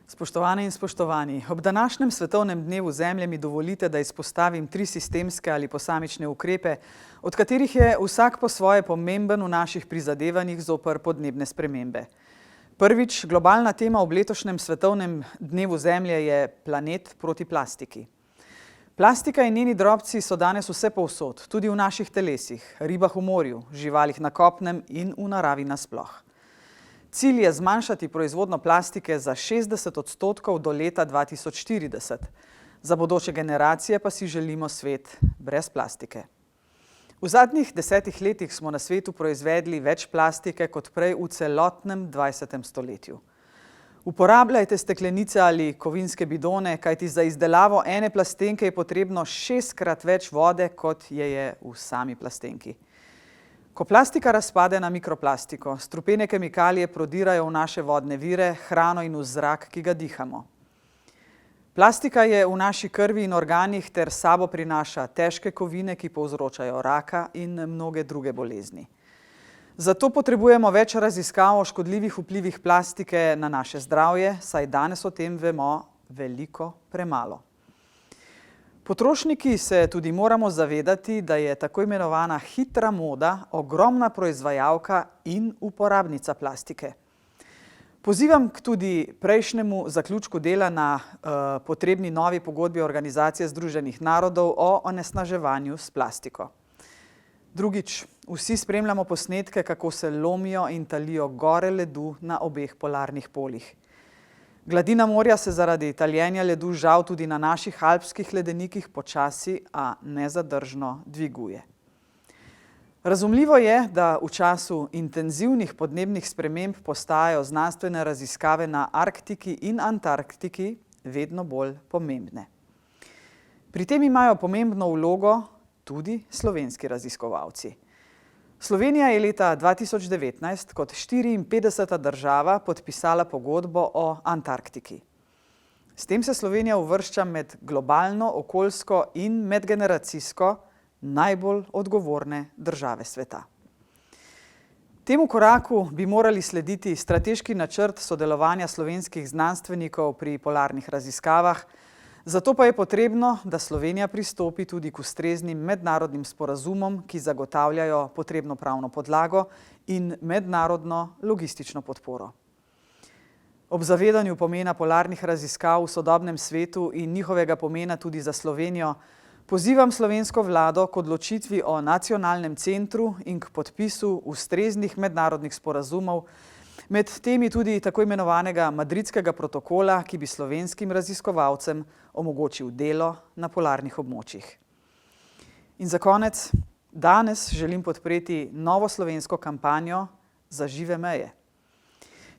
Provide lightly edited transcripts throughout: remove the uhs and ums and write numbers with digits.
Spoštovane in spoštovani, ob današnjem svetovnem dnevu Zemlje mi dovolite, da izpostavim 3 sistemske ali posamične ukrepe, od katerih je vsak po svoje pomemben v naših prizadevanjih zoper podnebne spremembe. Prvič, globalna tema ob letošnjem svetovnem dnevu Zemlje je planet proti plastiki. Plastika in njeni drobci so danes vse povsod, tudi v naših telesih, ribah v morju, živalih na kopnem in v naravi nasploh. Cilj je zmanjšati proizvodnjo plastike za 60% do leta 2040. Za bodoče generacije pa si želimo svet brez plastike. V zadnjih 10 letih smo na svetu proizvedli več plastike kot prej v celotnem 20. stoletju. Uporabljajte steklenice ali kovinske bidone, kajti za izdelavo ene plastenke je potrebno 6-krat več vode, kot je v sami plastenki. Ko plastika razpade na mikroplastiko, strupene kemikalije prodirajo v naše vodne vire, hrano in v zrak, ki ga dihamo. Plastika je v naši krvi in organih ter sabo prinaša težke kovine, ki povzročajo raka in mnoge druge bolezni. Zato potrebujemo več raziskav o škodljivih vplivih plastike na naše zdravje, saj danes o tem vemo veliko premalo. Potrošniki se tudi moramo zavedati, da je tako imenovana hitra moda ogromna proizvajalka in uporabnica plastike. Pozivam k tudi prejšnjemu zaključku dela na potrebni novi pogodbi Organizacije združenih narodov o onesnaževanju s plastiko. Drugič, vsi spremljamo posnetke, kako se lomijo in talijo gore ledu na obeh polarnih polih. Gladina morja se zaradi taljenja ledu žal tudi na naših alpskih ledenikih počasi, a nezadržno dviguje. Razumljivo je, da v času intenzivnih podnebnih sprememb postajajo znanstvene raziskave na Arktiki in Antarktiki vedno bolj pomembne. Pri tem imajo pomembno vlogo tudi slovenski raziskovalci. Slovenija je leta 2019 kot 54. država podpisala pogodbo o Antarktiki. S tem se Slovenija uvršča med globalno, okoljsko in medgeneracijsko najbolj odgovorne države sveta. Temu koraku bi morali slediti strateški načrt sodelovanja slovenskih znanstvenikov pri polarnih raziskavah, zato pa je potrebno, da Slovenija pristopi tudi k ustreznim mednarodnim sporazumom, ki zagotavljajo potrebno pravno podlago in mednarodno logistično podporo. Ob zavedanju pomena polarnih raziskav v sodobnem svetu in njihovega pomena tudi za Slovenijo, pozivam slovensko vlado k odločitvi o nacionalnem centru in k podpisu ustreznih mednarodnih sporazumov, med temi tudi tako imenovanega Madridskega protokola, ki bi slovenskim raziskovalcem omogočil delo na polarnih območjih. In za konec, danes želim podpreti novo slovensko kampanjo Za žive meje.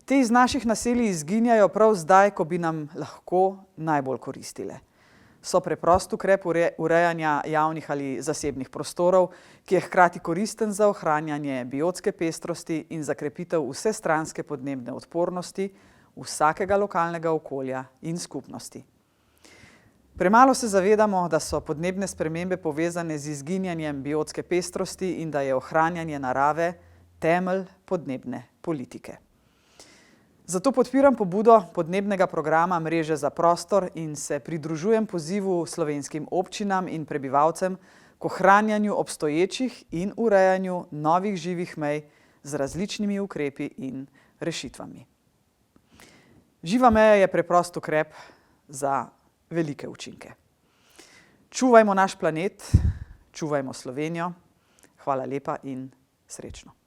Te iz naših naselij izginjajo prav zdaj, ko bi nam lahko najbolj koristile. So preprost ukrep urejanja javnih ali zasebnih prostorov, ki je hkrati koristen za ohranjanje biotske pestrosti in za krepitev vsestranske podnebne odpornosti vsakega lokalnega okolja in skupnosti. Premalo se zavedamo, da so podnebne spremembe povezane z izginjanjem biotske pestrosti in da je ohranjanje narave temelj podnebne politike. Zato podpiram pobudo podnebnega programa Mreže za prostor in se pridružujem pozivu slovenskim občinam in prebivalcem k ohranjanju obstoječih in urejanju novih živih mej z različnimi ukrepi in rešitvami. Živa meja je preprost ukrep za velike učinke. Čuvajmo naš planet, čuvajmo Slovenijo. Hvala lepa in srečno.